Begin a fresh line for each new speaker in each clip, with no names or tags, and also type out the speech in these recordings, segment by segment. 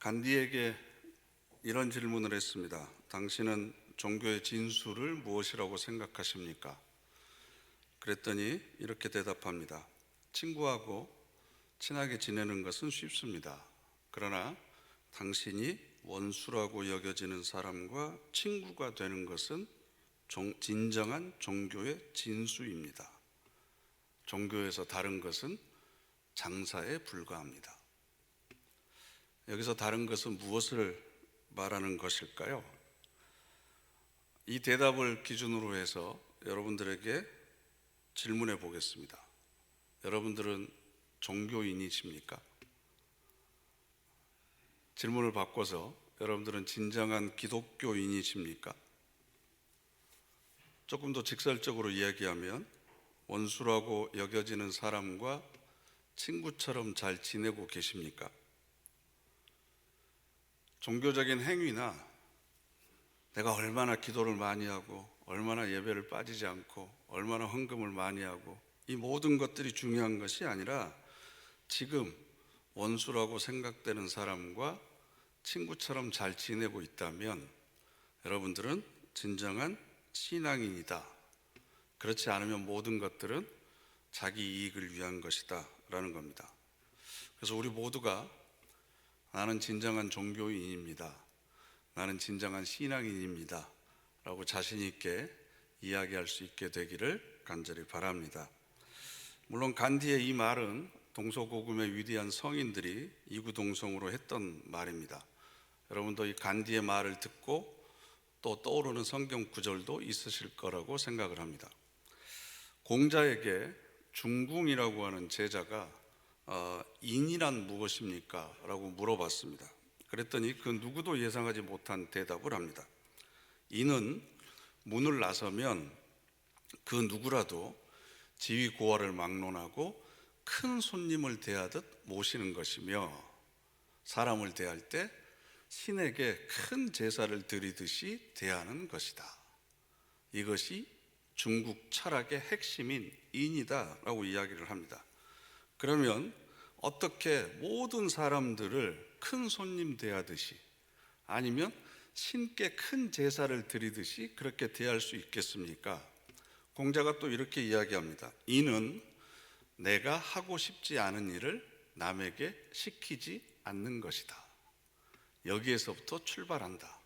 간디에게 이런 질문을 했습니다. 당신은 종교의 진수를 무엇이라고 생각하십니까? 그랬더니 이렇게 대답합니다. 친구하고 친하게 지내는 것은 쉽습니다. 그러나 당신이 원수라고 여겨지는 사람과 친구가 되는 것은 진정한 종교의 진수입니다. 종교에서 다른 것은 장사에 불과합니다. 여기서 다른 것은 무엇을 말하는 것일까요? 이 대답을 기준으로 해서 여러분들에게 질문해 보겠습니다. 여러분들은 종교인이십니까? 질문을 바꿔서 여러분들은 진정한 기독교인이십니까? 조금 더 직설적으로 이야기하면 원수라고 여겨지는 사람과 친구처럼 잘 지내고 계십니까? 종교적인 행위나 내가 얼마나 기도를 많이 하고 얼마나 예배를 빠지지 않고 얼마나 헌금을 많이 하고 이 모든 것들이 중요한 것이 아니라 지금 원수라고 생각되는 사람과 친구처럼 잘 지내고 있다면 여러분들은 진정한 신앙인이다. 그렇지 않으면 모든 것들은 자기 이익을 위한 것이다 라는 겁니다. 그래서 우리 모두가 나는 진정한 종교인입니다, 나는 진정한 신앙인입니다 라고 자신 있게 이야기할 수 있게 되기를 간절히 바랍니다. 물론 간디의 이 말은 동서고금의 위대한 성인들이 이구동성으로 했던 말입니다. 여러분도 이 간디의 말을 듣고 또 떠오르는 성경 구절도 있으실 거라고 생각을 합니다. 공자에게 중궁이라고 하는 제자가 인이란 무엇입니까? 라고 물어봤습니다. 그랬더니 그 누구도 예상하지 못한 대답을 합니다. 인은 문을 나서면 그 누구라도 지위고하를 막론하고 큰 손님을 대하듯 모시는 것이며 사람을 대할 때 신에게 큰 제사를 드리듯이 대하는 것이다. 이것이 중국 철학의 핵심인 인이다 라고 이야기를 합니다. 그러면 어떻게 모든 사람들을 큰 손님 대하듯이 아니면 신께 큰 제사를 드리듯이 그렇게 대할 수 있겠습니까? 공자가 또 이렇게 이야기합니다. 이는 내가 하고 싶지 않은 일을 남에게 시키지 않는 것이다. 여기에서부터 출발한다.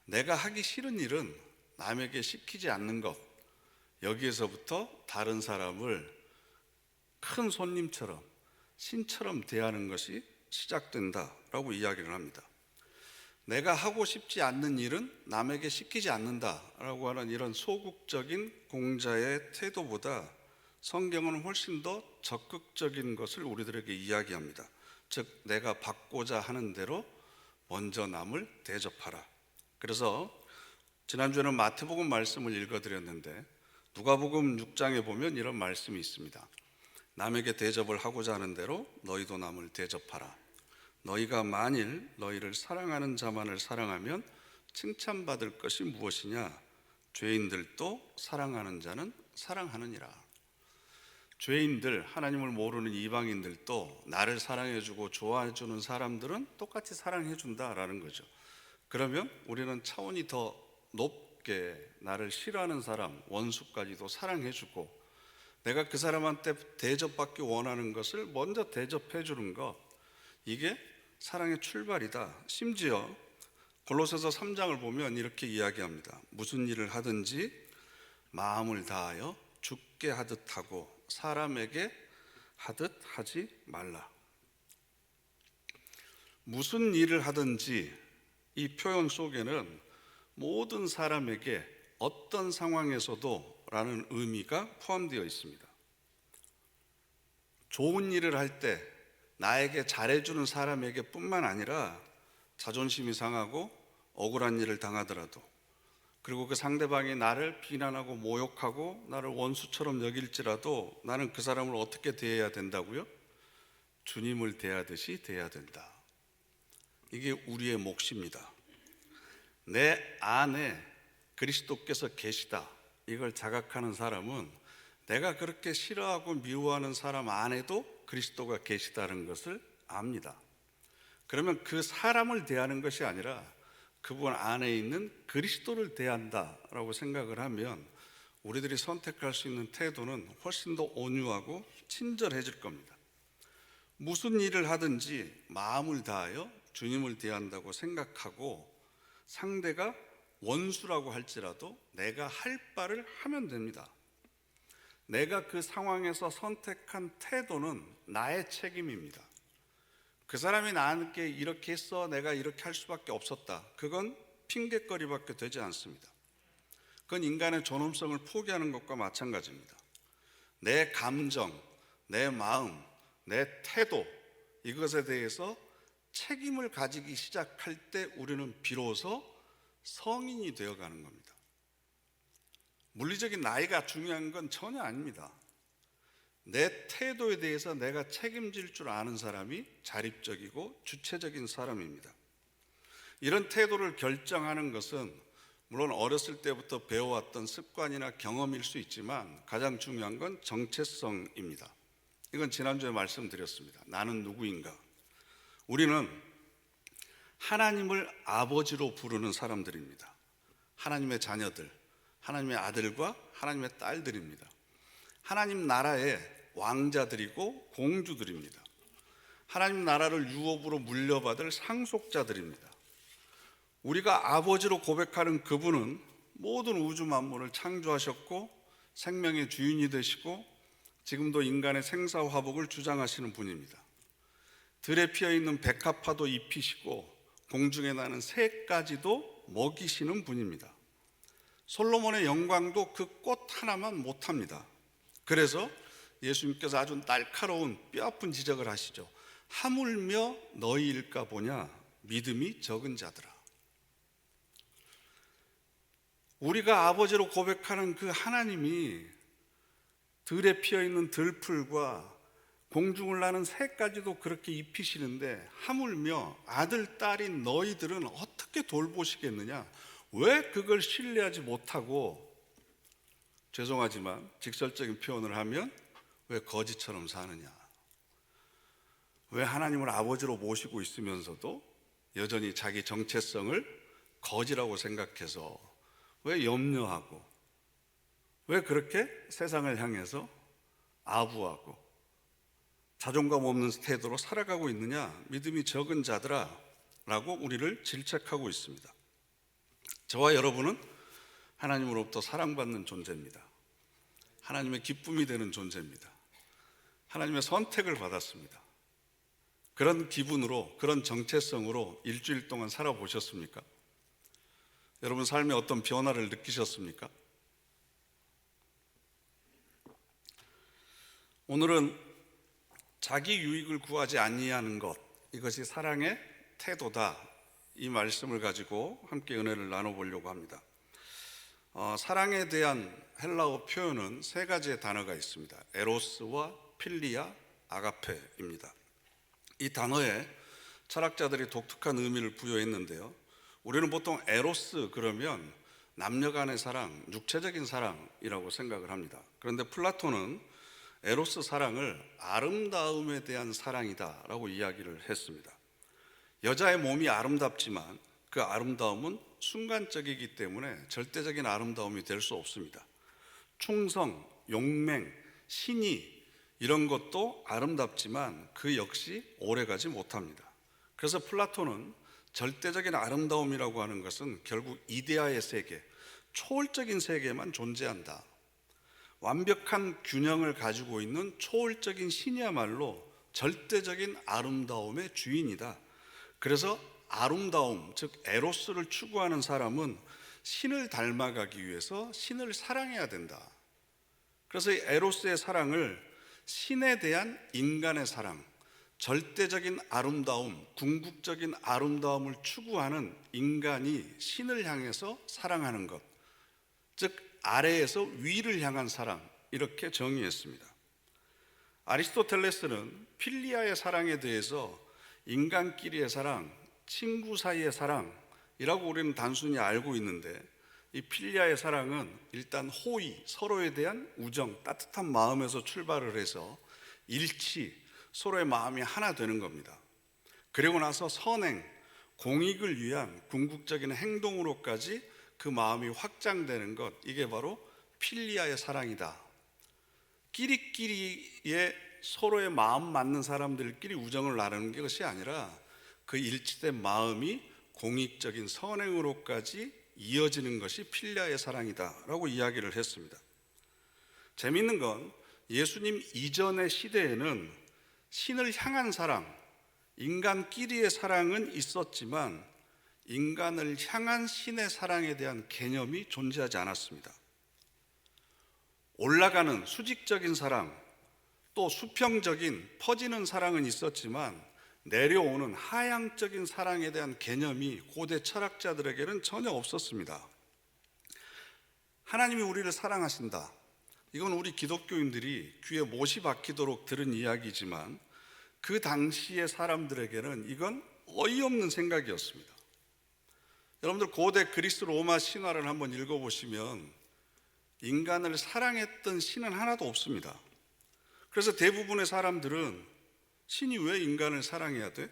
내가 하기 싫은 일은 남에게 시키지 않는 것, 여기에서부터 다른 사람을 큰 손님처럼 신처럼 대하는 것이 시작된다라고 이야기를 합니다. 내가 하고 싶지 않는 일은 남에게 시키지 않는다라고 하는 이런 소극적인 공자의 태도보다 성경은 훨씬 더 적극적인 것을 우리들에게 이야기합니다. 즉 내가 받고자 하는 대로 먼저 남을 대접하라. 그래서 지난주에는 마태복음 말씀을 읽어드렸는데 누가복음 6장에 보면 이런 말씀이 있습니다. 남에게 대접을 하고자 하는 대로 너희도 남을 대접하라. 너희가 만일 너희를 사랑하는 자만을 사랑하면 칭찬받을 것이 무엇이냐? 죄인들도 사랑하는 자는 사랑하느니라. 죄인들, 하나님을 모르는 이방인들도 나를 사랑해주고 좋아해주는 사람들은 똑같이 사랑해준다라는 거죠. 그러면 우리는 차원이 더 높게 나를 싫어하는 사람, 원수까지도 사랑해주고 내가 그 사람한테 대접받기 원하는 것을 먼저 대접해주는 것, 이게 사랑의 출발이다. 심지어 골로새서 3장을 보면 이렇게 이야기합니다. 무슨 일을 하든지 마음을 다하여 주께 하듯 하고 사람에게 하듯 하지 말라. 무슨 일을 하든지 이 표현 속에는 모든 사람에게 어떤 상황에서도 라는 의미가 포함되어 있습니다. 좋은 일을 할 때 나에게 잘해주는 사람에게 뿐만 아니라 자존심이 상하고 억울한 일을 당하더라도 그리고 그 상대방이 나를 비난하고 모욕하고 나를 원수처럼 여길지라도 나는 그 사람을 어떻게 대해야 된다고요? 주님을 대하듯이 대해야 된다. 이게 우리의 몫입니다. 내 안에 그리스도께서 계시다, 이걸 자각하는 사람은 내가 그렇게 싫어하고 미워하는 사람 안에도 그리스도가 계시다는 것을 압니다. 그러면 그 사람을 대하는 것이 아니라 그분 안에 있는 그리스도를 대한다라고 생각을 하면 우리들이 선택할 수 있는 태도는 훨씬 더 온유하고 친절해질 겁니다. 무슨 일을 하든지 마음을 다하여 주님을 대한다고 생각하고 상대가 원수라고 할지라도 내가 할 바를 하면 됩니다. 내가 그 상황에서 선택한 태도는 나의 책임입니다. 그 사람이 나한테 이렇게 했어, 내가 이렇게 할 수밖에 없었다. 그건 핑계거리밖에 되지 않습니다. 그건 인간의 존엄성을 포기하는 것과 마찬가지입니다. 내 감정, 내 마음, 내 태도, 이것에 대해서 책임을 가지기 시작할 때 우리는 비로소 성인이 되어가는 겁니다. 물리적인 나이가 중요한 건 전혀 아닙니다. 내 태도에 대해서 내가 책임질 줄 아는 사람이 자립적이고 주체적인 사람입니다. 이런 태도를 결정하는 것은 물론 어렸을 때부터 배워왔던 습관이나 경험일 수 있지만 가장 중요한 건 정체성입니다. 이건 지난주에 말씀드렸습니다. 나는 누구인가? 우리는 하나님을 아버지로 부르는 사람들입니다. 하나님의 자녀들, 하나님의 아들과 하나님의 딸들입니다. 하나님 나라의 왕자들이고 공주들입니다. 하나님 나라를 유업으로 물려받을 상속자들입니다. 우리가 아버지로 고백하는 그분은 모든 우주 만물을 창조하셨고 생명의 주인이 되시고 지금도 인간의 생사화복을 주장하시는 분입니다. 들에 피어있는 백합화도 입히시고 공중에 나는 새까지도 먹이시는 분입니다. 솔로몬의 영광도 그 꽃 하나만 못합니다. 그래서 예수님께서 아주 날카로운 뼈아픈 지적을 하시죠. 하물며 너희일까 보냐 믿음이 적은 자들아. 우리가 아버지로 고백하는 그 하나님이 들에 피어있는 들풀과 공중을 나는 새까지도 그렇게 입히시는데 하물며 아들, 딸인 너희들은 어떻게 돌보시겠느냐? 왜 그걸 신뢰하지 못하고, 죄송하지만 직설적인 표현을 하면 왜 거지처럼 사느냐? 왜 하나님을 아버지로 모시고 있으면서도 여전히 자기 정체성을 거지라고 생각해서 왜 염려하고 왜 그렇게 세상을 향해서 아부하고 자존감 없는 태도로 살아가고 있느냐? 믿음이 적은 자들아 라고 우리를 질책하고 있습니다. 저와 여러분은 하나님으로부터 사랑받는 존재입니다. 하나님의 기쁨이 되는 존재입니다. 하나님의 선택을 받았습니다. 그런 기분으로, 그런 정체성으로 일주일 동안 살아보셨습니까? 여러분 삶에 어떤 변화를 느끼셨습니까? 오늘은 자기 유익을 구하지 아니하는 것, 이것이 사랑의 태도다, 이 말씀을 가지고 함께 은혜를 나눠보려고 합니다. 사랑에 대한 헬라어 표현은 세 가지의 단어가 있습니다. 에로스와 필리아, 아가페입니다. 이 단어에 철학자들이 독특한 의미를 부여했는데요. 우리는 보통 에로스 그러면 남녀 간의 사랑, 육체적인 사랑이라고 생각을 합니다. 그런데 플라톤은 에로스 사랑을 아름다움에 대한 사랑이다라고 이야기를 했습니다. 여자의 몸이 아름답지만 그 아름다움은 순간적이기 때문에 절대적인 아름다움이 될 수 없습니다. 충성, 용맹, 신의 이런 것도 아름답지만 그 역시 오래가지 못합니다. 그래서 플라톤은 절대적인 아름다움이라고 하는 것은 결국 이데아의 세계, 초월적인 세계에만 존재한다. 완벽한 균형을 가지고 있는 초월적인 신이야말로 절대적인 아름다움의 주인이다. 그래서 아름다움, 즉 에로스를 추구하는 사람은 신을 닮아가기 위해서 신을 사랑해야 된다. 그래서 이 에로스의 사랑을 신에 대한 인간의 사랑, 절대적인 아름다움, 궁극적인 아름다움을 추구하는 인간이 신을 향해서 사랑하는 것, 즉 아래에서 위를 향한 사랑, 이렇게 정의했습니다. 아리스토텔레스는 필리아의 사랑에 대해서 인간끼리의 사랑, 친구 사이의 사랑이라고 우리는 단순히 알고 있는데, 이 필리아의 사랑은 일단 호의, 서로에 대한 우정, 따뜻한 마음에서 출발을 해서 일치, 서로의 마음이 하나 되는 겁니다. 그리고 나서 선행, 공익을 위한 궁극적인 행동으로까지 그 마음이 확장되는 것, 이게 바로 필리아의 사랑이다. 끼리끼리의 서로의 마음 맞는 사람들끼리 우정을 나누는 것이 아니라 그 일치된 마음이 공익적인 선행으로까지 이어지는 것이 필리아의 사랑이다라고 이야기를 했습니다. 재미있는 건 예수님 이전의 시대에는 신을 향한 사랑, 인간끼리의 사랑은 있었지만 인간을 향한 신의 사랑에 대한 개념이 존재하지 않았습니다. 올라가는 수직적인 사랑, 또 수평적인 퍼지는 사랑은 있었지만 내려오는 하향적인 사랑에 대한 개념이 고대 철학자들에게는 전혀 없었습니다. 하나님이 우리를 사랑하신다. 이건 우리 기독교인들이 귀에 못이 박히도록 들은 이야기지만 그 당시의 사람들에게는 이건 어이없는 생각이었습니다. 여러분들 고대 그리스 로마 신화를 한번 읽어보시면 인간을 사랑했던 신은 하나도 없습니다. 그래서 대부분의 사람들은 신이 왜 인간을 사랑해야 돼?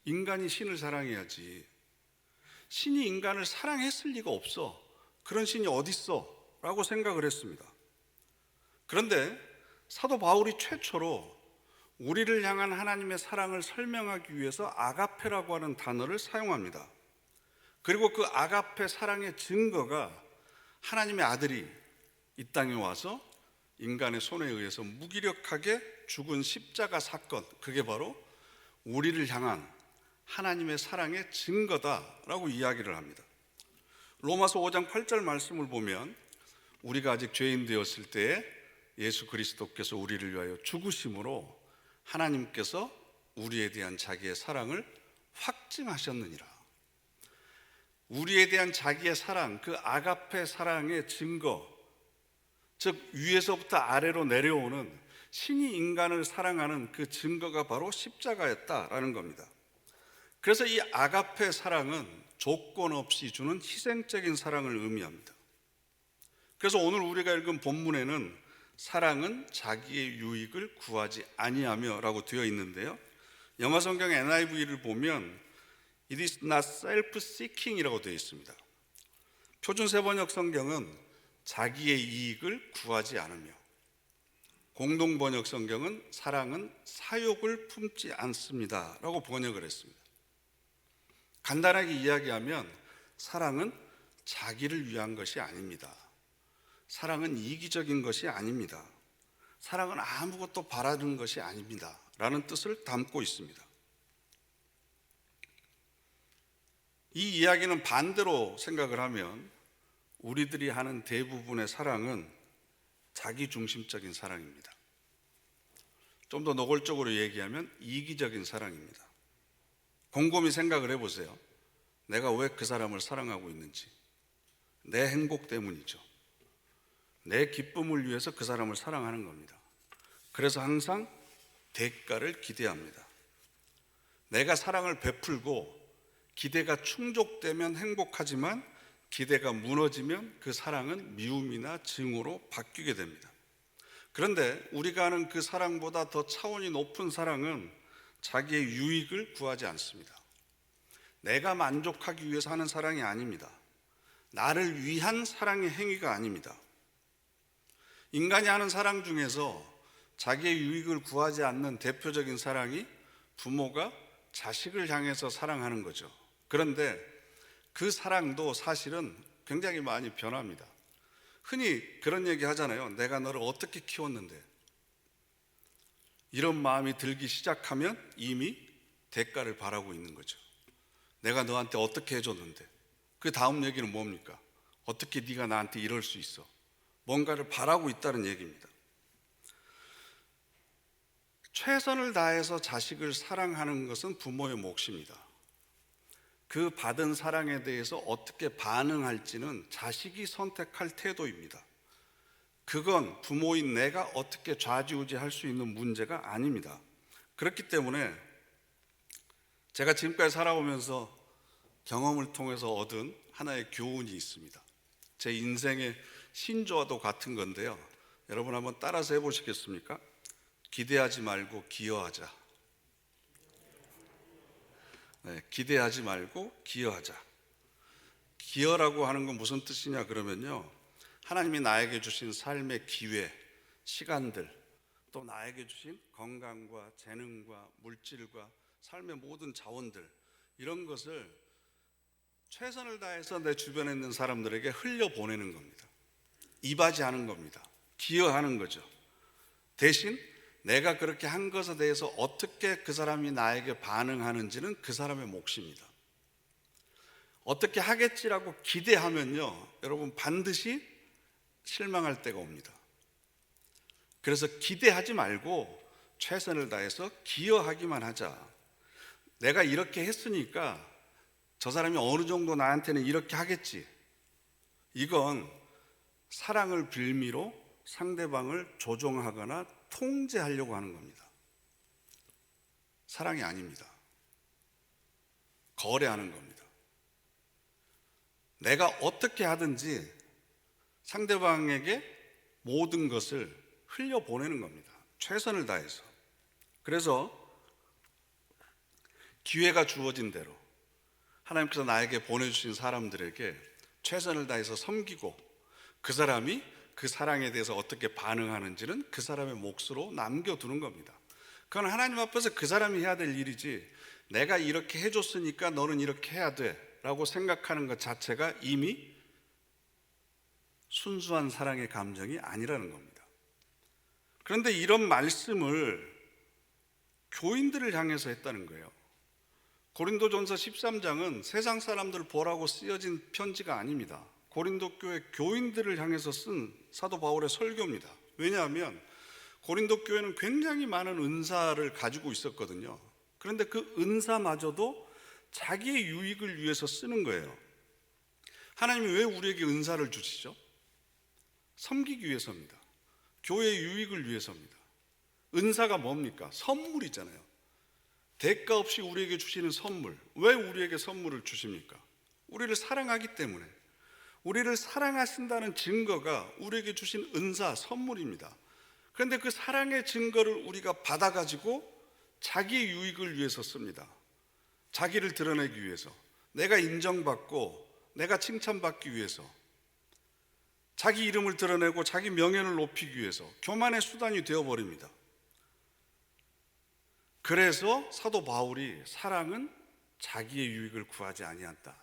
인간이 신을 사랑해야지. 신이 인간을 사랑했을 리가 없어. 그런 신이 어딨어? 라고 생각을 했습니다. 그런데 사도 바울이 최초로 우리를 향한 하나님의 사랑을 설명하기 위해서 아가페라고 하는 단어를 사용합니다. 그리고 그 아가페 사랑의 증거가 하나님의 아들이 이 땅에 와서 인간의 손에 의해서 무기력하게 죽은 십자가 사건, 그게 바로 우리를 향한 하나님의 사랑의 증거다라고 이야기를 합니다. 로마서 5장 8절 말씀을 보면 우리가 아직 죄인 되었을 때에 예수 그리스도께서 우리를 위하여 죽으심으로 하나님께서 우리에 대한 자기의 사랑을 확증하셨느니라. 우리에 대한 자기의 사랑, 그 아가페 사랑의 증거, 즉 위에서부터 아래로 내려오는 신이 인간을 사랑하는 그 증거가 바로 십자가였다라는 겁니다. 그래서 이 아가페 사랑은 조건 없이 주는 희생적인 사랑을 의미합니다. 그래서 오늘 우리가 읽은 본문에는 사랑은 자기의 유익을 구하지 아니하며 라고 되어 있는데요, 영어 성경 NIV를 보면 It is not self-seeking 이라고 되어 있습니다. 표준 세번역 성경은 자기의 이익을 구하지 않으며, 공동 번역 성경은 사랑은 사욕을 품지 않습니다 라고 번역을 했습니다. 간단하게 이야기하면 사랑은 자기를 위한 것이 아닙니다. 사랑은 이기적인 것이 아닙니다. 사랑은 아무것도 바라는 것이 아닙니다 라는 뜻을 담고 있습니다. 이 이야기는 반대로 생각을 하면 우리들이 하는 대부분의 사랑은 자기중심적인 사랑입니다. 좀 더 노골적으로 얘기하면 이기적인 사랑입니다. 곰곰이 생각을 해보세요. 내가 왜 그 사람을 사랑하고 있는지. 내 행복 때문이죠. 내 기쁨을 위해서 그 사람을 사랑하는 겁니다. 그래서 항상 대가를 기대합니다. 내가 사랑을 베풀고 기대가 충족되면 행복하지만 기대가 무너지면 그 사랑은 미움이나 증오로 바뀌게 됩니다. 그런데 우리가 아는 그 사랑보다 더 차원이 높은 사랑은 자기의 유익을 구하지 않습니다. 내가 만족하기 위해서 하는 사랑이 아닙니다. 나를 위한 사랑의 행위가 아닙니다. 인간이 하는 사랑 중에서 자기의 유익을 구하지 않는 대표적인 사랑이 부모가 자식을 향해서 사랑하는 거죠. 그런데 그 사랑도 사실은 굉장히 많이 변합니다. 흔히 그런 얘기 하잖아요. 내가 너를 어떻게 키웠는데. 이런 마음이 들기 시작하면 이미 대가를 바라고 있는 거죠. 내가 너한테 어떻게 해줬는데. 그 다음 얘기는 뭡니까? 어떻게 네가 나한테 이럴 수 있어? 뭔가를 바라고 있다는 얘기입니다. 최선을 다해서 자식을 사랑하는 것은 부모의 몫입니다. 그 받은 사랑에 대해서 어떻게 반응할지는 자식이 선택할 태도입니다. 그건 부모인 내가 어떻게 좌지우지할 수 있는 문제가 아닙니다. 그렇기 때문에 제가 지금까지 살아오면서 경험을 통해서 얻은 하나의 교훈이 있습니다. 제 인생의 신조와도 같은 건데요, 여러분 한번 따라서 해보시겠습니까? 기대하지 말고 기여하자. 기대하지 말고 기여하자. 기여라고 하는 건 무슨 뜻이냐 그러면요, 하나님이 나에게 주신 삶의 기회, 시간들, 또 나에게 주신 건강과 재능과 물질과 삶의 모든 자원들, 이런 것을 최선을 다해서 내 주변에 있는 사람들에게 흘려보내는 겁니다. 이바지하는 겁니다. 기여하는 거죠. 대신 내가 그렇게 한 것에 대해서 어떻게 그 사람이 나에게 반응하는지는 그 사람의 몫입니다. 어떻게 하겠지라고 기대하면요, 여러분 반드시 실망할 때가 옵니다. 그래서 기대하지 말고 최선을 다해서 기여하기만 하자. 내가 이렇게 했으니까 저 사람이 어느 정도 나한테는 이렇게 하겠지. 이건 사랑을 빌미로 상대방을 조종하거나 통제하려고 하는 겁니다. 사랑이 아닙니다. 거래하는 겁니다. 내가 어떻게 하든지 상대방에게 모든 것을 흘려보내는 겁니다. 최선을 다해서. 그래서 기회가 주어진 대로 하나님께서 나에게 보내주신 사람들에게 최선을 다해서 섬기고, 그 사람이 그 사랑에 대해서 어떻게 반응하는지는 그 사람의 몫으로 남겨두는 겁니다. 그건 하나님 앞에서 그 사람이 해야 될 일이지, 내가 이렇게 해줬으니까 너는 이렇게 해야 돼 라고 생각하는 것 자체가 이미 순수한 사랑의 감정이 아니라는 겁니다. 그런데 이런 말씀을 교인들을 향해서 했다는 거예요. 고린도전서 13장은 세상 사람들 보라고 쓰여진 편지가 아닙니다. 고린도 교회 교인들을 향해서 쓴 사도 바울의 설교입니다. 왜냐하면 고린도 교회는 굉장히 많은 은사를 가지고 있었거든요. 그런데 그 은사마저도 자기의 유익을 위해서 쓰는 거예요. 하나님이 왜 우리에게 은사를 주시죠? 섬기기 위해서입니다. 교회의 유익을 위해서입니다. 은사가 뭡니까? 선물이잖아요. 대가 없이 우리에게 주시는 선물. 왜 우리에게 선물을 주십니까? 우리를 사랑하기 때문에. 우리를 사랑하신다는 증거가 우리에게 주신 은사, 선물입니다. 그런데 그 사랑의 증거를 우리가 받아가지고 자기의 유익을 위해서 씁니다. 자기를 드러내기 위해서, 내가 인정받고 내가 칭찬받기 위해서, 자기 이름을 드러내고 자기 명예를 높이기 위해서 교만의 수단이 되어버립니다. 그래서 사도 바울이 사랑은 자기의 유익을 구하지 아니한다,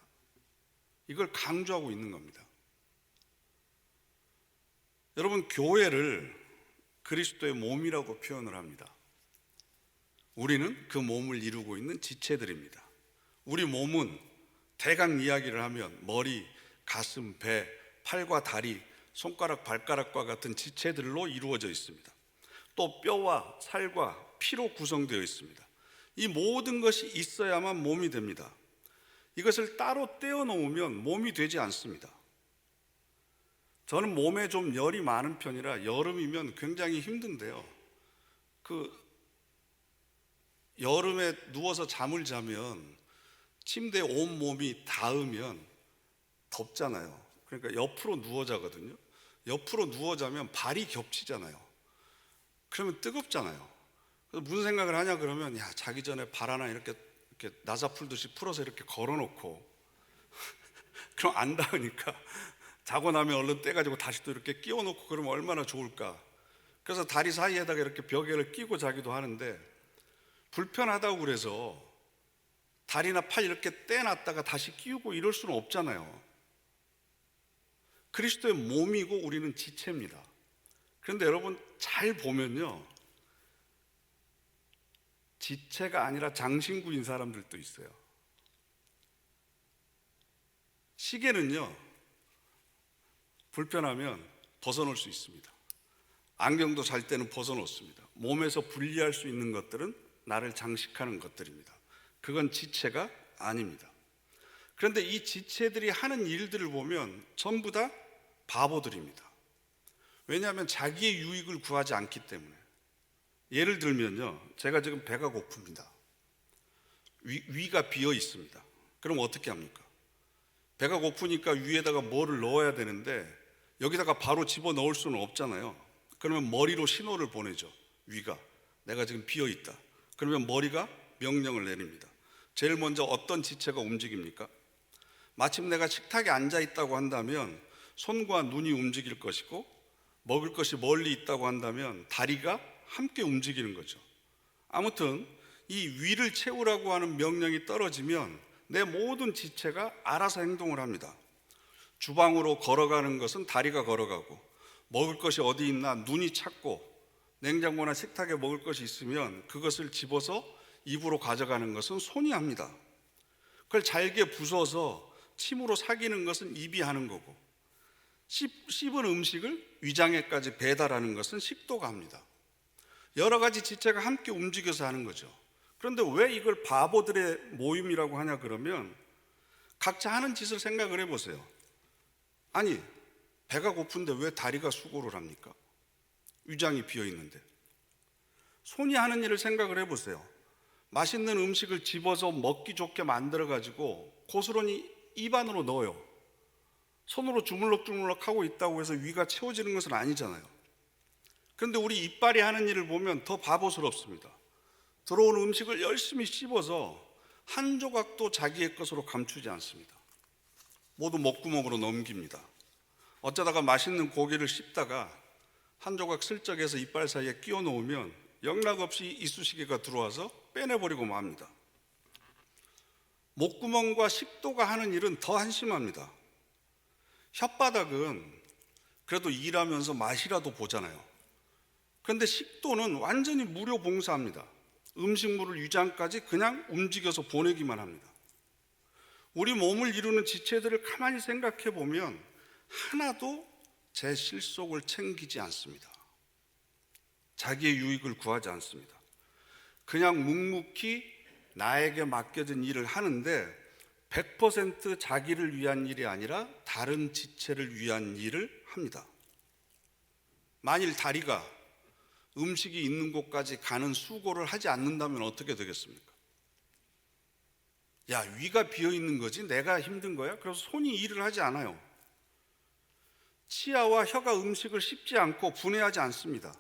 이걸 강조하고 있는 겁니다. 여러분, 교회를 그리스도의 몸이라고 표현을 합니다. 우리는 그 몸을 이루고 있는 지체들입니다. 우리 몸은 대강 이야기를 하면 머리, 가슴, 배, 팔과 다리, 손가락, 발가락과 같은 지체들로 이루어져 있습니다. 또 뼈와 살과 피로 구성되어 있습니다. 이 모든 것이 있어야만 몸이 됩니다. 이것을 따로 떼어놓으면 몸이 되지 않습니다. 저는 몸에 좀 열이 많은 편이라 여름이면 굉장히 힘든데요, 여름에 누워서 잠을 자면 침대에 온몸이 닿으면 덥잖아요. 그러니까 옆으로 누워 자거든요. 옆으로 누워 자면 발이 겹치잖아요. 그러면 뜨겁잖아요. 그래서 무슨 생각을 하냐 그러면, 야, 자기 전에 발 하나 이렇게 나사 풀듯이 풀어서 이렇게 걸어놓고 그럼 안 닿으니까 자고 나면 얼른 떼가지고 다시 또 이렇게 끼워놓고 그러면 얼마나 좋을까. 그래서 다리 사이에다가 이렇게 벽에를 끼고 자기도 하는데, 불편하다고 그래서 다리나 팔 이렇게 떼놨다가 다시 끼우고 이럴 수는 없잖아요. 그리스도의 몸이고 우리는 지체입니다. 그런데 여러분 잘 보면요, 지체가 아니라 장신구인 사람들도 있어요. 시계는요, 불편하면 벗어놓을 수 있습니다. 안경도 잘 때는 벗어놓습니다. 몸에서 분리할 수 있는 것들은 나를 장식하는 것들입니다. 그건 지체가 아닙니다. 그런데 이 지체들이 하는 일들을 보면 전부 다 바보들입니다. 왜냐하면 자기의 유익을 구하지 않기 때문에. 예를 들면요, 제가 지금 배가 고픕니다. 위가 비어 있습니다. 그럼 어떻게 합니까? 배가 고프니까 위에다가 뭐를 넣어야 되는데 여기다가 바로 집어넣을 수는 없잖아요. 그러면 머리로 신호를 보내죠. 위가, 내가 지금 비어 있다. 그러면 머리가 명령을 내립니다. 제일 먼저 어떤 지체가 움직입니까? 마침 내가 식탁에 앉아 있다고 한다면 손과 눈이 움직일 것이고, 먹을 것이 멀리 있다고 한다면 다리가 함께 움직이는 거죠. 아무튼 이 위를 채우라고 하는 명령이 떨어지면 내 모든 지체가 알아서 행동을 합니다. 주방으로 걸어가는 것은 다리가 걸어가고, 먹을 것이 어디 있나 눈이 찾고, 냉장고나 식탁에 먹을 것이 있으면 그것을 집어서 입으로 가져가는 것은 손이 합니다. 그걸 잘게 부숴서 침으로 삭이는 것은 입이 하는 거고, 씹은 음식을 위장에까지 배달하는 것은 식도가 합니다. 여러 가지 지체가 함께 움직여서 하는 거죠. 그런데 왜 이걸 바보들의 모임이라고 하냐 그러면, 각자 하는 짓을 생각을 해보세요. 아니, 배가 고픈데 왜 다리가 수고를 합니까? 위장이 비어 있는데. 손이 하는 일을 생각을 해보세요. 맛있는 음식을 집어서 먹기 좋게 만들어 가지고 고스란히 입 안으로 넣어요. 손으로 주물럭주물럭 하고 있다고 해서 위가 채워지는 것은 아니잖아요. 그런데 우리 이빨이 하는 일을 보면 더 바보스럽습니다. 들어온 음식을 열심히 씹어서 한 조각도 자기의 것으로 감추지 않습니다. 모두 목구멍으로 넘깁니다. 어쩌다가 맛있는 고기를 씹다가 한 조각 슬쩍 해서 이빨 사이에 끼워 놓으면 영락없이 이쑤시개가 들어와서 빼내버리고 맙니다. 목구멍과 식도가 하는 일은 더 한심합니다. 혓바닥은 그래도 일하면서 맛이라도 보잖아요. 그런데 식도는 완전히 무료 봉사합니다. 음식물을 위장까지 그냥 움직여서 보내기만 합니다. 우리 몸을 이루는 지체들을 가만히 생각해 보면 하나도 제 실속을 챙기지 않습니다. 자기의 유익을 구하지 않습니다. 그냥 묵묵히 나에게 맡겨진 일을 하는데 100% 자기를 위한 일이 아니라 다른 지체를 위한 일을 합니다. 만일 다리가 음식이 있는 곳까지 가는 수고를 하지 않는다면 어떻게 되겠습니까? 야, 위가 비어 있는 거지 내가 힘든 거야? 그래서 손이 일을 하지 않아요. 치아와 혀가 음식을 씹지 않고 분해하지 않습니다.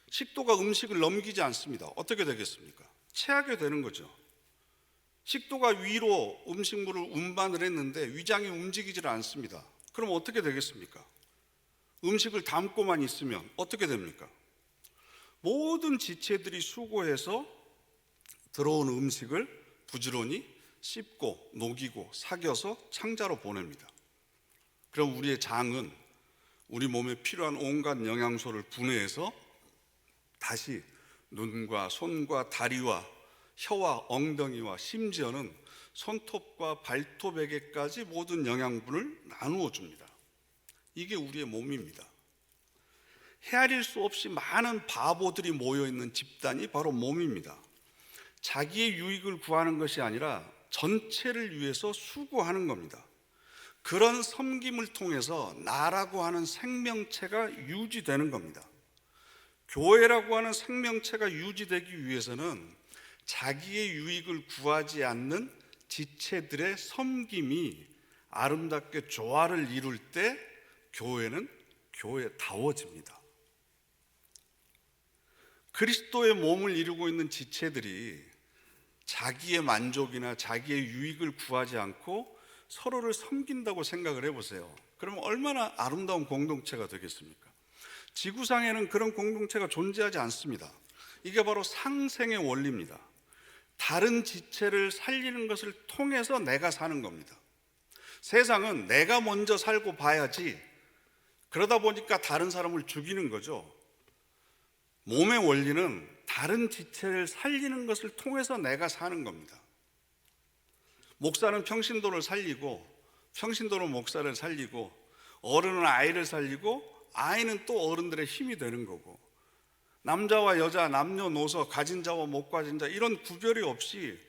식도가 음식을 넘기지 않습니다. 어떻게 되겠습니까? 체하게 되는 거죠. 식도가 위로 음식물을 운반을 했는데 위장이 움직이질 않습니다. 그럼 어떻게 되겠습니까? 음식을 담고만 있으면 어떻게 됩니까? 모든 지체들이 수고해서 들어온 음식을 부지런히 씹고 녹이고 삭여서 창자로 보냅니다. 그럼 우리의 장은 우리 몸에 필요한 온갖 영양소를 분해해서 다시 눈과 손과 다리와 혀와 엉덩이와 심지어는 손톱과 발톱에게까지 모든 영양분을 나누어 줍니다. 이게 우리의 몸입니다. 헤아릴 수 없이 많은 바보들이 모여있는 집단이 바로 몸입니다. 자기의 유익을 구하는 것이 아니라 전체를 위해서 수고하는 겁니다. 그런 섬김을 통해서 나라고 하는 생명체가 유지되는 겁니다. 교회라고 하는 생명체가 유지되기 위해서는 자기의 유익을 구하지 않는 지체들의 섬김이 아름답게 조화를 이룰 때 교회는 교회다워집니다. 그리스도의 몸을 이루고 있는 지체들이 자기의 만족이나 자기의 유익을 구하지 않고 서로를 섬긴다고 생각을 해보세요. 그러면 얼마나 아름다운 공동체가 되겠습니까? 지구상에는 그런 공동체가 존재하지 않습니다. 이게 바로 상생의 원리입니다. 다른 지체를 살리는 것을 통해서 내가 사는 겁니다. 세상은 내가 먼저 살고 봐야지, 그러다 보니까 다른 사람을 죽이는 거죠. 몸의 원리는 다른 지체를 살리는 것을 통해서 내가 사는 겁니다. 목사는 평신도를 살리고, 평신도는 목사를 살리고, 어른은 아이를 살리고, 아이는 또 어른들의 힘이 되는 거고, 남자와 여자, 남녀노소, 가진 자와 못 가진 자 이런 구별이 없이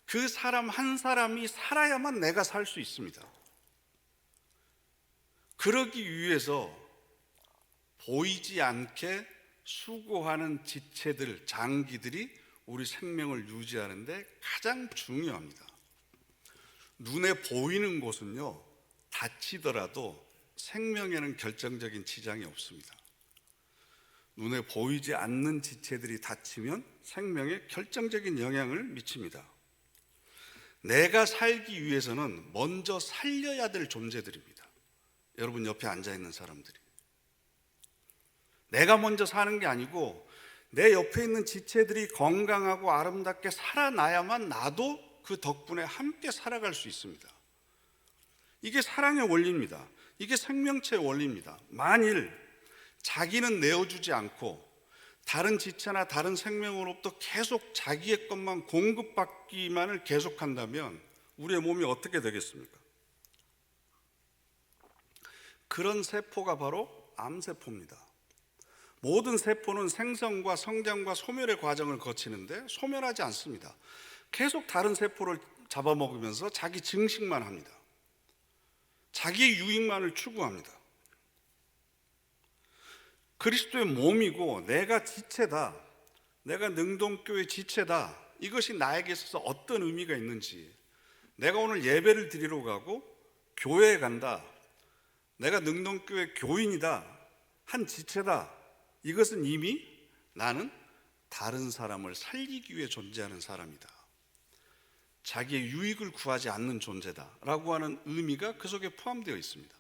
그 사람 한 사람이 살아야만 내가 살 수 있습니다. 그러기 위해서 보이지 않게 수고하는 지체들, 장기들이 우리 생명을 유지하는데 가장 중요합니다. 눈에 보이는 곳은요, 다치더라도 생명에는 결정적인 지장이 없습니다. 눈에 보이지 않는 지체들이 다치면 생명에 결정적인 영향을 미칩니다. 내가 살기 위해서는 먼저 살려야 될 존재들입니다. 여러분 옆에 앉아있는 사람들이. 내가 먼저 사는 게 아니고 내 옆에 있는 지체들이 건강하고 아름답게 살아나야만 나도 그 덕분에 함께 살아갈 수 있습니다. 이게 사랑의 원리입니다. 이게 생명체의 원리입니다. 만일 자기는 내어주지 않고 다른 지체나 다른 생명으로부터 계속 자기의 것만 공급받기만을 계속한다면 우리의 몸이 어떻게 되겠습니까? 그런 세포가 바로 암세포입니다. 모든 세포는 생성과 성장과 소멸의 과정을 거치는데 소멸하지 않습니다. 계속 다른 세포를 잡아먹으면서 자기 증식만 합니다. 자기의 유익만을 추구합니다. 그리스도의 몸이고 내가 지체다, 내가 능동교회 지체다, 이것이 나에게 있어서 어떤 의미가 있는지, 내가 오늘 예배를 드리러 가고 교회에 간다, 내가 능동교회 교인이다, 한 지체다, 이것은 이미 나는 다른 사람을 살리기 위해 존재하는 사람이다, 자기의 유익을 구하지 않는 존재다 라고 하는 의미가 그 속에 포함되어 있습니다.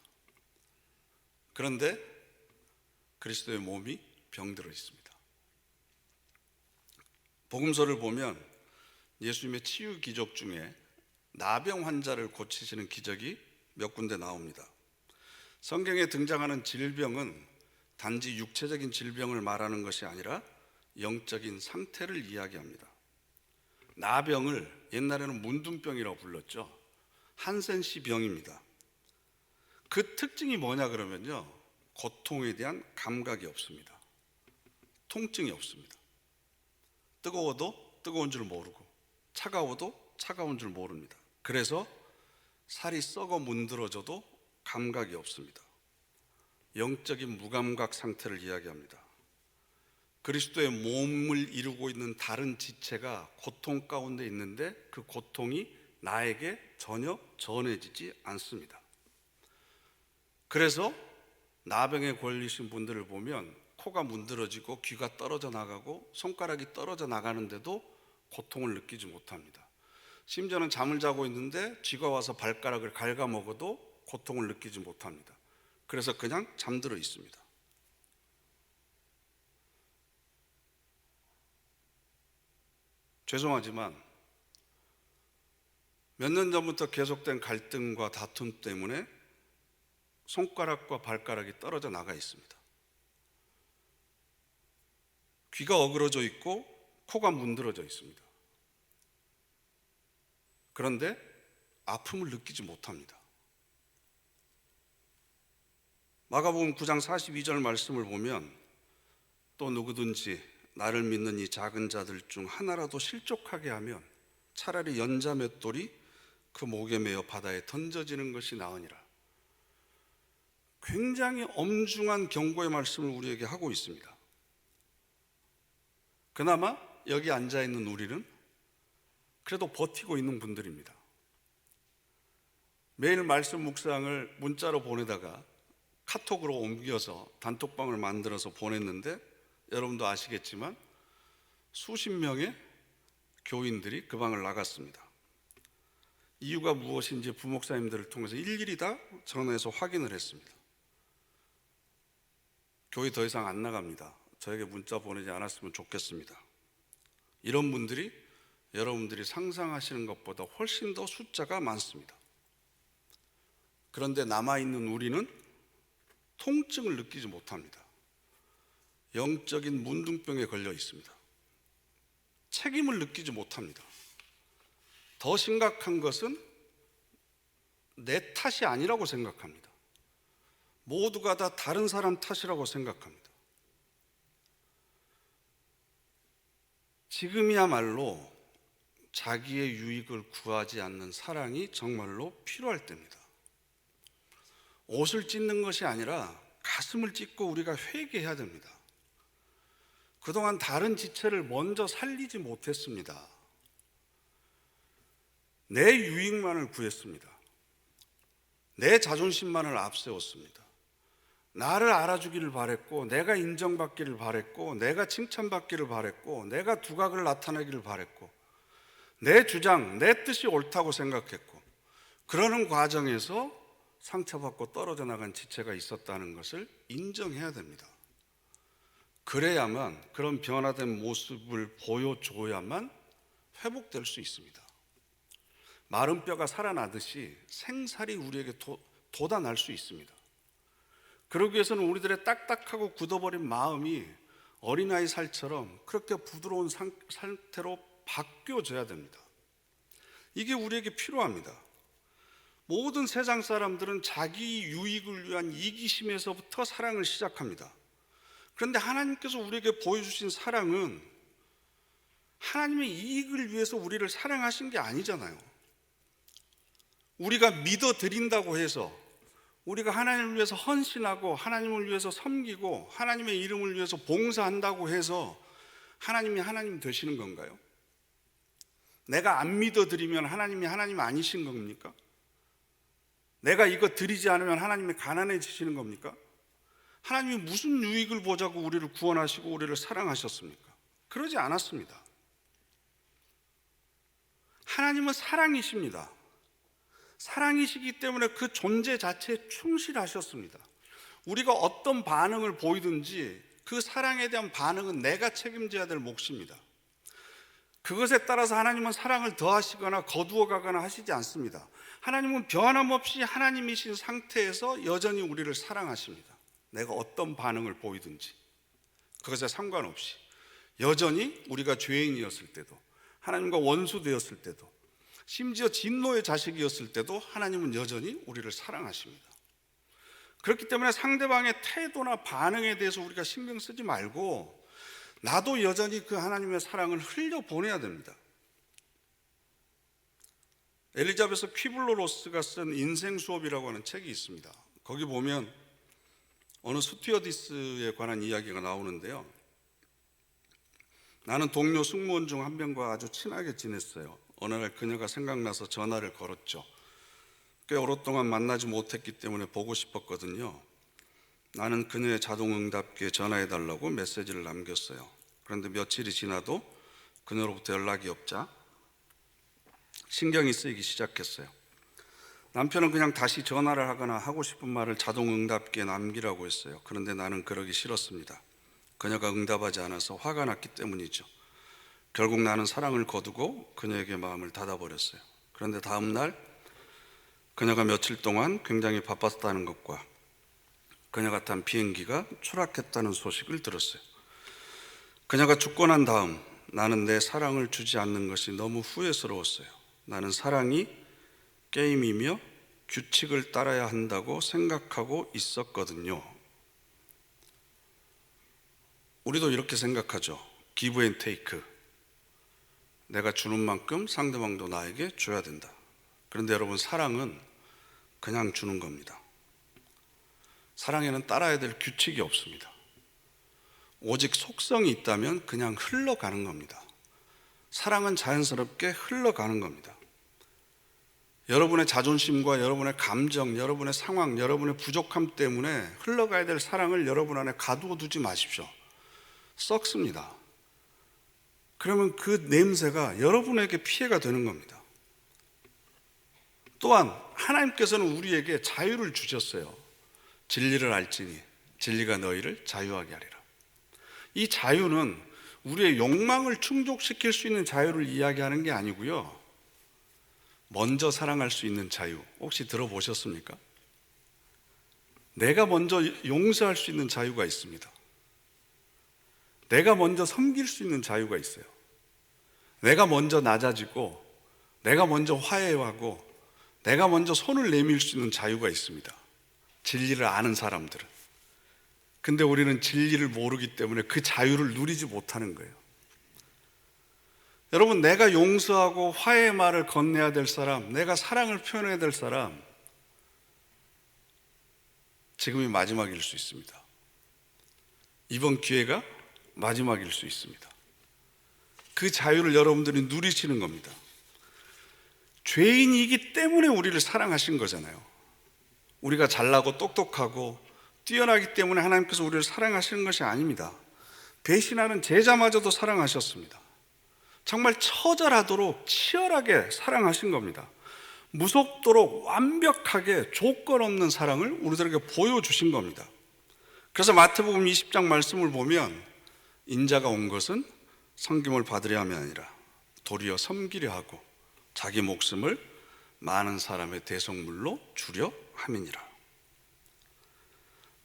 그런데 그리스도의 몸이 병들어 있습니다. 복음서를 보면 예수님의 치유 기적 중에 나병 환자를 고치시는 기적이 몇 군데 나옵니다. 성경에 등장하는 질병은 단지 육체적인 질병을 말하는 것이 아니라 영적인 상태를 이야기합니다. 나병을 옛날에는 문둥병이라고 불렀죠. 한센시 병입니다. 그 특징이 뭐냐 그러면요, 고통에 대한 감각이 없습니다. 통증이 없습니다. 뜨거워도 뜨거운 줄 모르고 차가워도 차가운 줄 모릅니다. 그래서 살이 썩어 문드러져도 감각이 없습니다. 영적인 무감각 상태를 이야기합니다. 그리스도의 몸을 이루고 있는 다른 지체가 고통 가운데 있는데 그 고통이 나에게 전혀 전해지지 않습니다. 그래서 나병에 걸리신 분들을 보면 코가 문드러지고 귀가 떨어져 나가고 손가락이 떨어져 나가는데도 고통을 느끼지 못합니다. 심지어는 잠을 자고 있는데 쥐가 와서 발가락을 갉아먹어도 고통을 느끼지 못합니다. 그래서 그냥 잠들어 있습니다. 죄송하지만 몇 년 전부터 계속된 갈등과 다툼 때문에 손가락과 발가락이 떨어져 나가 있습니다. 귀가 어그러져 있고 코가 문드러져 있습니다. 그런데 아픔을 느끼지 못합니다. 마가복음 9장 42절 말씀을 보면 또 누구든지 나를 믿는 이 작은 자들 중 하나라도 실족하게 하면 차라리 연자 맷돌이 그 목에 매어 바다에 던져지는 것이 나으니라. 굉장히 엄중한 경고의 말씀을 우리에게 하고 있습니다. 그나마 여기 앉아있는 우리는 그래도 버티고 있는 분들입니다. 매일 말씀 묵상을 문자로 보내다가 카톡으로 옮겨서 단톡방을 만들어서 보냈는데 여러분도 아시겠지만 수십 명의 교인들이 그 방을 나갔습니다. 이유가 무엇인지 부목사님들을 통해서 일일이 다 전화해서 확인을 했습니다. 교회 더 이상 안 나갑니다. 저에게 문자 보내지 않았으면 좋겠습니다. 이런 분들이 여러분들이 상상하시는 것보다 훨씬 더 숫자가 많습니다. 그런데 남아있는 우리는 통증을 느끼지 못합니다. 영적인 문둥병에 걸려 있습니다. 책임을 느끼지 못합니다. 더 심각한 것은 내 탓이 아니라고 생각합니다. 모두가 다 다른 사람 탓이라고 생각합니다. 지금이야말로 자기의 유익을 구하지 않는 사랑이 정말로 필요할 때입니다. 옷을 찢는 것이 아니라 가슴을 찢고 우리가 회개해야 됩니다. 그동안 다른 지체를 먼저 살리지 못했습니다. 내 유익만을 구했습니다. 내 자존심만을 앞세웠습니다. 나를 알아주기를 바랬고, 내가 인정받기를 바랬고, 내가 칭찬받기를 바랬고, 내가 두각을 나타내기를 바랬고, 내 주장, 내 뜻이 옳다고 생각했고, 그러는 과정에서 상처받고 떨어져 나간 지체가 있었다는 것을 인정해야 됩니다. 그래야만, 그런 변화된 모습을 보여줘야만 회복될 수 있습니다. 마른 뼈가 살아나듯이 생살이 우리에게 돋아날 수 있습니다. 그러기 위해서는 우리들의 딱딱하고 굳어버린 마음이 어린아이 살처럼 그렇게 부드러운 상태로 바뀌어져야 됩니다. 이게 우리에게 필요합니다. 모든 세상 사람들은 자기 유익을 위한 이기심에서부터 사랑을 시작합니다. 그런데 하나님께서 우리에게 보여주신 사랑은 하나님의 이익을 위해서 우리를 사랑하신 게 아니잖아요. 우리가 믿어드린다고 해서, 우리가 하나님을 위해서 헌신하고 하나님을 위해서 섬기고 하나님의 이름을 위해서 봉사한다고 해서 하나님이 하나님 되시는 건가요? 내가 안 믿어드리면 하나님이 하나님 아니신 겁니까? 내가 이거 드리지 않으면 하나님이 가난해지시는 겁니까? 하나님이 무슨 유익을 보자고 우리를 구원하시고 우리를 사랑하셨습니까? 그러지 않았습니다. 하나님은 사랑이십니다. 사랑이시기 때문에 그 존재 자체에 충실하셨습니다. 우리가 어떤 반응을 보이든지 그 사랑에 대한 반응은 내가 책임져야 될 몫입니다. 그것에 따라서 하나님은 사랑을 더하시거나 거두어 가거나 하시지 않습니다. 하나님은 변함없이 하나님이신 상태에서 여전히 우리를 사랑하십니다. 내가 어떤 반응을 보이든지 그것에 상관없이 여전히 우리가 죄인이었을 때도, 하나님과 원수되었을 때도, 심지어 진노의 자식이었을 때도 하나님은 여전히 우리를 사랑하십니다. 그렇기 때문에 상대방의 태도나 반응에 대해서 우리가 신경 쓰지 말고 나도 여전히 그 하나님의 사랑을 흘려보내야 됩니다. 엘리자베스 퀴블러-로스가 쓴 인생 수업이라고 하는 책이 있습니다. 거기 보면 어느 스튜어디스에 관한 이야기가 나오는데요. 나는 동료 승무원 중 한 명과 아주 친하게 지냈어요. 어느 날 그녀가 생각나서 전화를 걸었죠. 꽤 오랫동안 만나지 못했기 때문에 보고 싶었거든요. 나는 그녀의 자동응답기에 전화해달라고 메시지를 남겼어요. 그런데 며칠이 지나도 그녀로부터 연락이 없자 신경이 쓰이기 시작했어요. 남편은 그냥 다시 전화를 하거나 하고 싶은 말을 자동응답기에 남기라고 했어요. 그런데 나는 그러기 싫었습니다. 그녀가 응답하지 않아서 화가 났기 때문이죠. 결국 나는 사랑을 거두고 그녀에게 마음을 닫아버렸어요. 그런데 다음 날 그녀가 며칠 동안 굉장히 바빴다는 것과 그녀가 탄 비행기가 추락했다는 소식을 들었어요. 그녀가 죽고 난 다음 나는 내 사랑을 주지 않는 것이 너무 후회스러웠어요. 나는 사랑이 게임이며 규칙을 따라야 한다고 생각하고 있었거든요. 우리도 이렇게 생각하죠. 기브 앤 테이크. 내가 주는 만큼 상대방도 나에게 줘야 된다. 그런데 여러분, 사랑은 그냥 주는 겁니다. 사랑에는 따라야 될 규칙이 없습니다. 오직 속성이 있다면 그냥 흘러가는 겁니다. 사랑은 자연스럽게 흘러가는 겁니다. 여러분의 자존심과 여러분의 감정, 여러분의 상황, 여러분의 부족함 때문에 흘러가야 될 사랑을 여러분 안에 가두어 두지 마십시오. 썩습니다. 그러면 그 냄새가 여러분에게 피해가 되는 겁니다. 또한 하나님께서는 우리에게 자유를 주셨어요. 진리를 알지니 진리가 너희를 자유하게 하리라. 이 자유는 우리의 욕망을 충족시킬 수 있는 자유를 이야기하는 게 아니고요, 먼저 사랑할 수 있는 자유, 혹시 들어보셨습니까? 내가 먼저 용서할 수 있는 자유가 있습니다. 내가 먼저 섬길 수 있는 자유가 있어요. 내가 먼저 낮아지고 내가 먼저 화해하고 내가 먼저 손을 내밀 수 있는 자유가 있습니다. 진리를 아는 사람들은. 근데 우리는 진리를 모르기 때문에 그 자유를 누리지 못하는 거예요. 여러분, 내가 용서하고 화해의 말을 건네야 될 사람, 내가 사랑을 표현해야 될 사람, 지금이 마지막일 수 있습니다. 이번 기회가 마지막일 수 있습니다. 그 자유를 여러분들이 누리시는 겁니다. 죄인이기 때문에 우리를 사랑하신 거잖아요. 우리가 잘나고 똑똑하고 뛰어나기 때문에 하나님께서 우리를 사랑하시는 것이 아닙니다. 배신하는 제자마저도 사랑하셨습니다. 정말 처절하도록 치열하게 사랑하신 겁니다. 무섭도록 완벽하게 조건 없는 사랑을 우리들에게 보여주신 겁니다. 그래서 마태복음 20장 말씀을 보면 인자가 온 것은 섬김을 받으려 함이 아니라 도리어 섬기려 하고 자기 목숨을 많은 사람의 대속물로 주려 함이니라.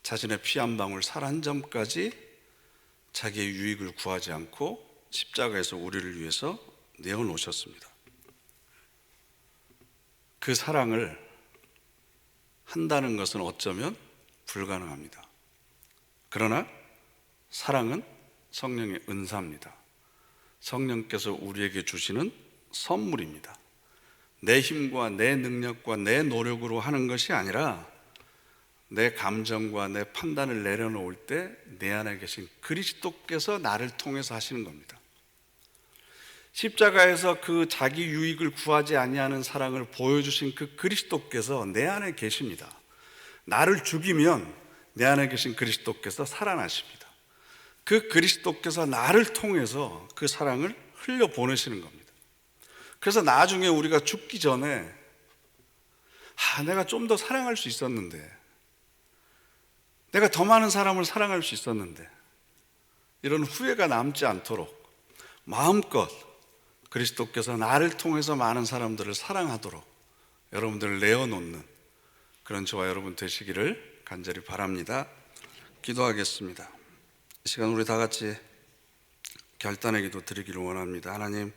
자신의 피 한 방울 살 한 점까지 자기의 유익을 구하지 않고 십자가에서 우리를 위해서 내어놓으셨습니다. 그 사랑을 한다는 것은 어쩌면 불가능합니다. 그러나 사랑은 성령의 은사입니다. 성령께서 우리에게 주시는 선물입니다. 내 힘과 내 능력과 내 노력으로 하는 것이 아니라 내 감정과 내 판단을 내려놓을 때 내 안에 계신 그리스도께서 나를 통해서 하시는 겁니다. 십자가에서 그 자기 유익을 구하지 아니하는 사랑을 보여주신 그 그리스도께서 내 안에 계십니다. 나를 죽이면 내 안에 계신 그리스도께서 살아나십니다. 그 그리스도께서 나를 통해서 그 사랑을 흘려보내시는 겁니다. 그래서 나중에 우리가 죽기 전에 내가 좀 더 사랑할 수 있었는데, 내가 더 많은 사람을 사랑할 수 있었는데, 이런 후회가 남지 않도록 마음껏 그리스도께서 나를 통해서 많은 사람들을 사랑하도록 여러분들을 내어놓는 그런 저와 여러분 되시기를 간절히 바랍니다. 기도하겠습니다. 이 시간 우리 다 같이 결단의 기도 드리기를 원합니다. 하나님,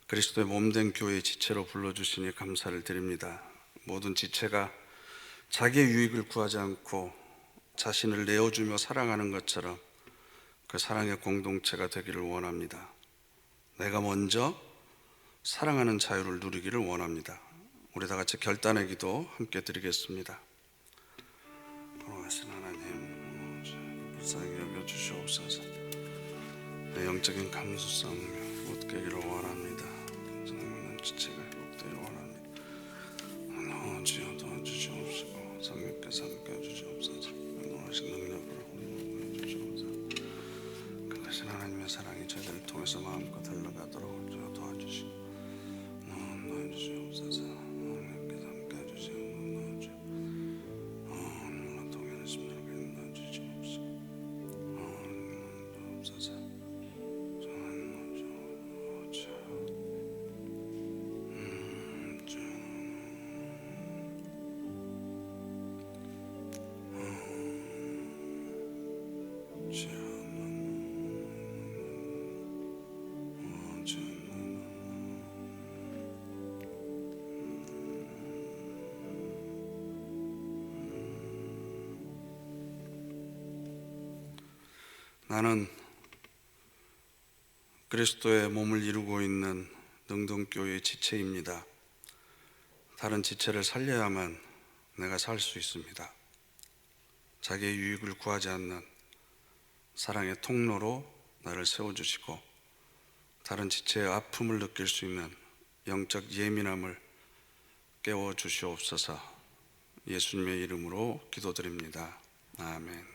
그리스도의 몸된 교회의 지체로 불러주시니 감사를 드립니다. 모든 지체가 자기의 유익을 구하지 않고 자신을 내어주며 사랑하는 것처럼 그 사랑의 공동체가 되기를 원합니다. 내가 먼저 사랑하는 자유를 누리기를 원합니다. 우리 다 같이 결단의 기도 함께 드리겠습니다. 거룩하신 하나님, 불쌍히 여겨 주시옵소서. 내 영적인 감수성 못깨기를 원합니다. 성령의 지체가 회복되기를 원합니다. 주여 도와주시옵시고 성령께서 함께 해주시옵소서. 거룩하신 능력으로 해주시옵소서. 그것은 하나님의 사랑이 저희들을 통해서 마음껏 흘러가도록 주여 도와주시고 도와주시옵소서. 하나님께서 함께 해주시옵소서. 하나님과 동행하십니다. 도와주시옵소서. 도와주시옵소서. 나는 그리스도의 몸을 이루고 있는 능동교회의 지체입니다. 다른 지체를 살려야만 내가 살 수 있습니다. 자기의 유익을 구하지 않는 사랑의 통로로 나를 세워주시고 다른 지체의 아픔을 느낄 수 있는 영적 예민함을 깨워주시옵소서. 예수님의 이름으로 기도드립니다. 아멘.